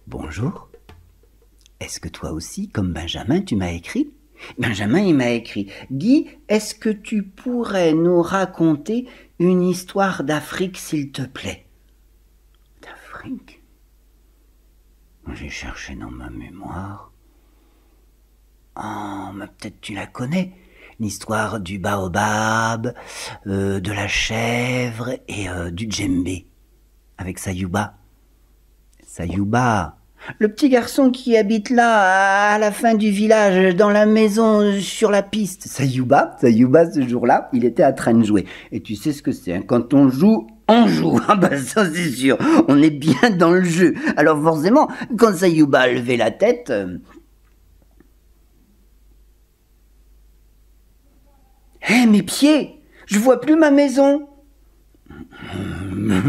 Bonjour. Est-ce que toi aussi, comme Benjamin, tu m'as écrit? Benjamin, il m'a écrit: Guy, est-ce que tu pourrais nous raconter une histoire d'Afrique, s'il te plaît? D'Afrique? J'ai cherché dans ma mémoire. Ah, mais peut-être tu la connais. L'histoire du baobab, de la chèvre et du djembé, avec Sayouba. Sayouba, le petit garçon qui habite là, à la fin du village, dans la maison sur la piste. Sayouba, ce jour-là, il était en train de jouer. Et tu sais ce que c'est, hein, quand on joue, on joue. Ah bah ça c'est sûr, on est bien dans le jeu. Alors forcément, quand Sayouba a levé la tête... Hé, mes pieds! Je vois plus ma maison!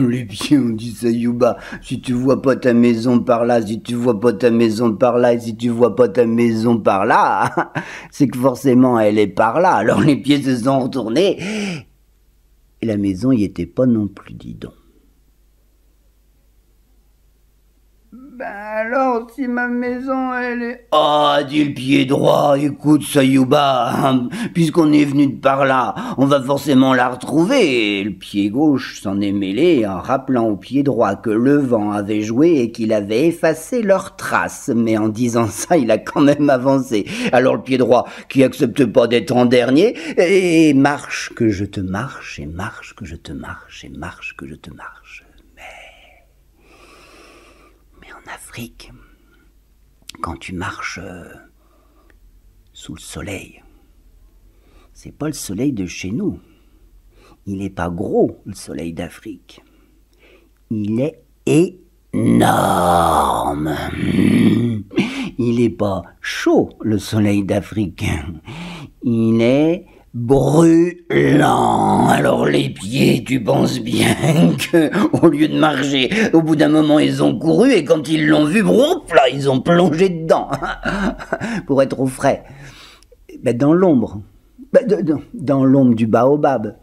Les pieds, on dit Sayouba. Si tu vois pas ta maison par là, si tu vois pas ta maison par là, et si tu vois pas ta maison par là, c'est que forcément elle est par là. Alors les pieds se sont retournés. Et la maison y était pas non plus, dis donc. Ben alors, si ma maison, elle est... Ah, dit le pied droit, écoute Sayouba, puisqu'on est venu de par là, on va forcément la retrouver. Et le pied gauche s'en est mêlé en rappelant au pied droit que le vent avait joué et qu'il avait effacé leurs traces. Mais en disant ça, il a quand même avancé. Alors le pied droit, qui accepte pas d'être en dernier, et marche que je te marche, et marche que je te marche, et marche que je te marche. En Afrique, quand tu marches sous le soleil, c'est pas le soleil de chez nous. Il est pas gros, le soleil d'Afrique. Il est énorme. Il est pas chaud, le soleil d'Afrique. Il est brûlant. Alors les pieds, tu penses bien que, au lieu de marcher, au bout d'un moment ils ont couru et quand ils l'ont vu, brouf, là, ils ont plongé dedans pour être au frais. Ben, dans l'ombre, dans l'ombre du baobab.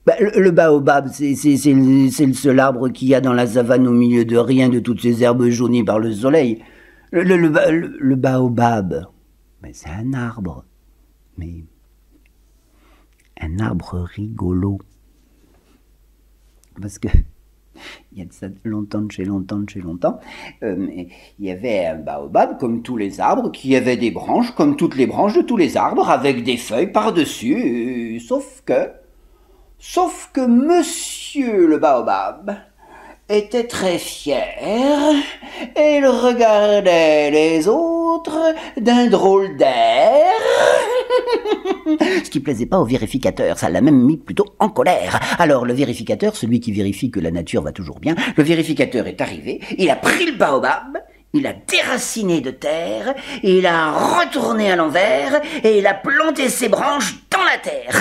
Ben, le baobab, c'est le seul arbre qu'il y a dans la savane au milieu de rien, de toutes ces herbes jaunies par le soleil. Le baobab, ben, c'est un arbre, mais un arbre rigolo. Parce que, il y a de ça longtemps, il y avait un baobab, comme tous les arbres, qui avait des branches, comme toutes les branches de tous les arbres, avec des feuilles par-dessus, sauf que monsieur le baobab était très fier, et il regardait les autres d'un drôle d'air. Ce qui plaisait pas au vérificateur, ça l'a même mis plutôt en colère. Alors le vérificateur, celui qui vérifie que la nature va toujours bien, le vérificateur est arrivé, il a pris le baobab, il a déraciné de terre, il a retourné à l'envers, et il a planté ses branches dans la terre.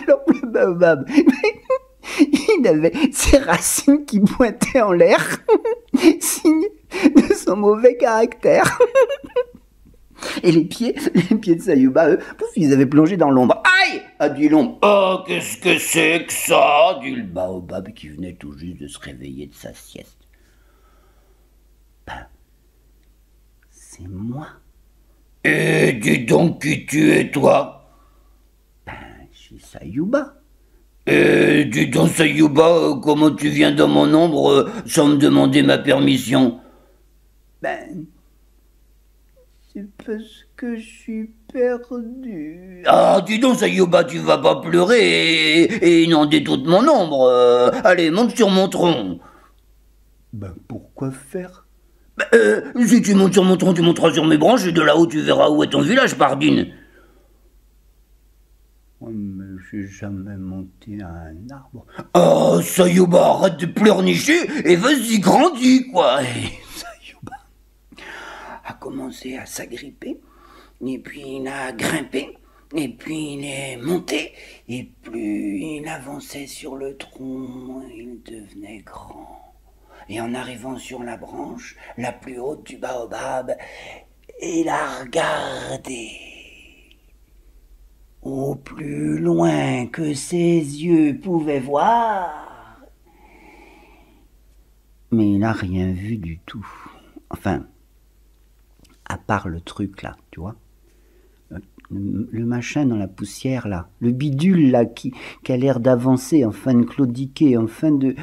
Alors le baobab, il avait ses racines qui pointaient en l'air, signe de son mauvais caractère. Et les pieds de Sayouba, eux, pouf, ils avaient plongé dans l'ombre. Aïe, a dit l'ombre. Oh, qu'est-ce que c'est que ça, dit le baobab qui venait tout juste de se réveiller de sa sieste. Ben, c'est moi. Et dis donc qui tu es, toi? Ben, je suis Sayouba. Et dis donc, Sayouba, comment tu viens dans mon ombre sans me demander ma permission? Ben, c'est parce que je suis perdu. Ah, dis donc, Sayouba, tu vas pas pleurer et inonder toute mon ombre. Allez, monte sur mon tronc. Ben, pourquoi faire? Si tu montes sur mon tronc, tu monteras sur mes branches et de là-haut, tu verras où est ton village, pardine. Oh, mais j'ai jamais monté à un arbre. Oh, Sayouba, arrête de pleurnicher et vas-y, grandis, quoi. Et Sayouba a commencé à s'agripper, et puis il a grimpé, et puis il est monté, et plus il avançait sur le tronc, il devenait grand. Et en arrivant sur la branche, la plus haute du baobab, il a regardé. au plus loin que ses yeux pouvaient voir. Mais il n'a rien vu du tout. Enfin, à part le truc là, tu vois. Le machin dans la poussière là, le bidule là qui a l'air d'avancer, enfin de claudiquer, enfin de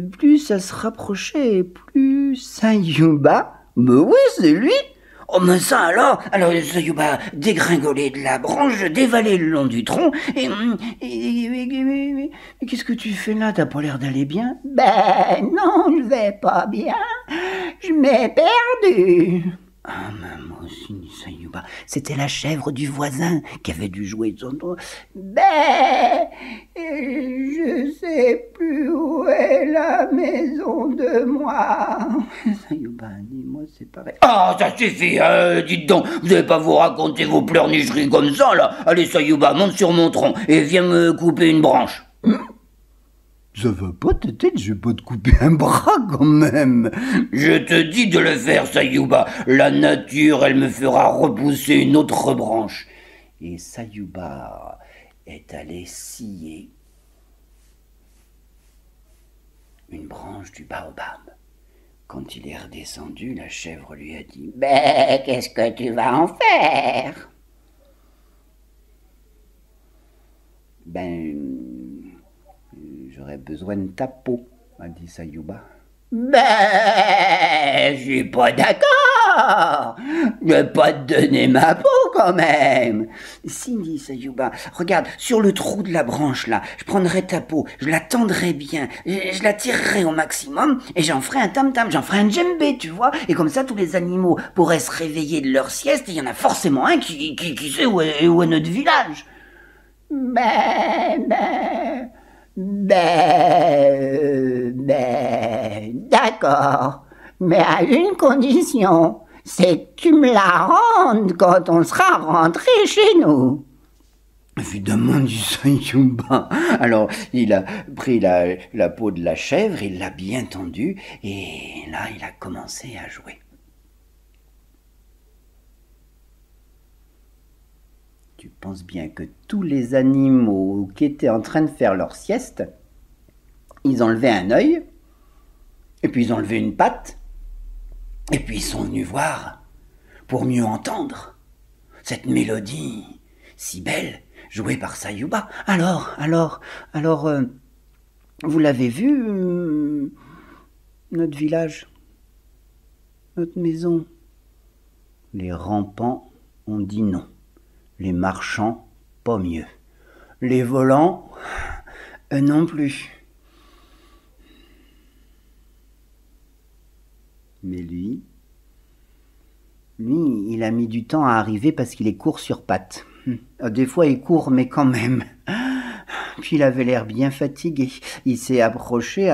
plus ça se rapprochait, plus Sayuba, mais oui c'est lui. Oh mais ça alors Sayuba dégringolait de la branche, dévalait le long du tronc mais qu'est-ce que tu fais là, t'as pas l'air d'aller bien? Ben non, je vais pas bien, je m'ai perdu. Ah, maman, Sayuba, c'était la chèvre du voisin qui avait dû jouer son tour. Ben, je sais plus où est la maison de moi. Sayuba, dis-moi, c'est pareil. Ah, ça suffit, dites donc, vous n'allez pas vous raconter vos pleurnicheries comme ça, là. Allez, Sayuba, monte sur mon tronc et viens me couper une branche. Ça va pas ta tête, je vais pas te couper un bras quand même. Je te dis de le faire, Sayuba. La nature, elle me fera repousser une autre branche. Et Sayuba est allé scier une branche du baobab. Quand il est redescendu, la chèvre lui a dit « Ben, qu'est-ce que tu vas en faire ?»« Ben, j'aurais besoin de ta peau, » a dit Sayuba. « Ben, je suis pas d'accord. Je vais pas te donner ma peau quand même. » Si, dit Sayuba, regarde, sur le trou de la branche là, je prendrai ta peau, je la tendrai bien, je la tirerai au maximum et j'en ferai un tam-tam, j'en ferai un djembé, tu vois. Et comme ça, tous les animaux pourraient se réveiller de leur sieste et il y en a forcément un qui sait où est notre village. D'accord, mais à une condition, c'est que tu me la rendes quand on sera rentré chez nous. Évidemment, dit Sayuba. Alors, il a pris la peau de la chèvre, il l'a bien tendue, et là, il a commencé à jouer. Tu penses bien que tous les animaux qui étaient en train de faire leur sieste, ils enlevaient un œil, et puis ils enlevaient une patte, et puis ils sont venus voir pour mieux entendre cette mélodie si belle jouée par Sayuba. Alors, vous l'avez vu, notre village, notre maison? Les rampants ont dit non. Les marchands, pas mieux. Les volants, non plus. Mais lui, il a mis du temps à arriver parce qu'il est court sur pattes. Des fois, il court, mais quand même. Puis il avait l'air bien fatigué. Il s'est approché.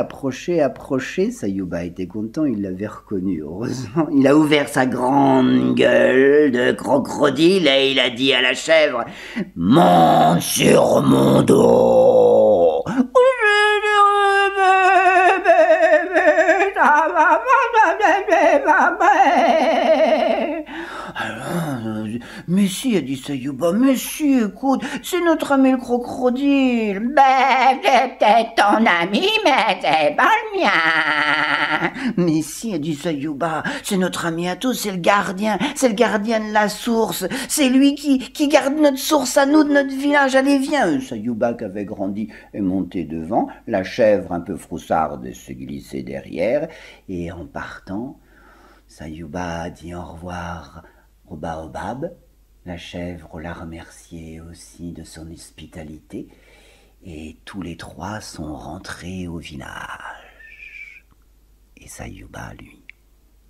Sayuba était content, il l'avait reconnu, heureusement. Il a ouvert sa grande gueule de crocodile et il a dit à la chèvre « Monte sur mon dos !» Alors, mais si, a dit Sayuba, mais si, écoute, c'est notre ami le crocodile. Ben, c'est peut-être ton ami, mais c'est pas le mien. Mais si, a dit Sayuba, c'est notre ami à tous, c'est le gardien de la source, c'est lui qui garde notre source à nous de notre village. Allez, viens. Sayuba, qui avait grandi, est monté devant, la chèvre un peu froussarde s'est glissée derrière, et en partant, Sayuba a dit au revoir au baobab. La chèvre l'a remercié aussi de son hospitalité et tous les trois sont rentrés au village. Et Sayuba, lui,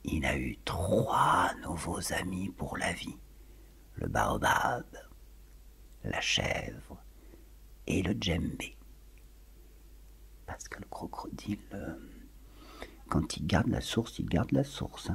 il a eu 3 nouveaux amis pour la vie. Le baobab, la chèvre et le djembé. Parce que le crocodile, quand il garde la source, il garde la source.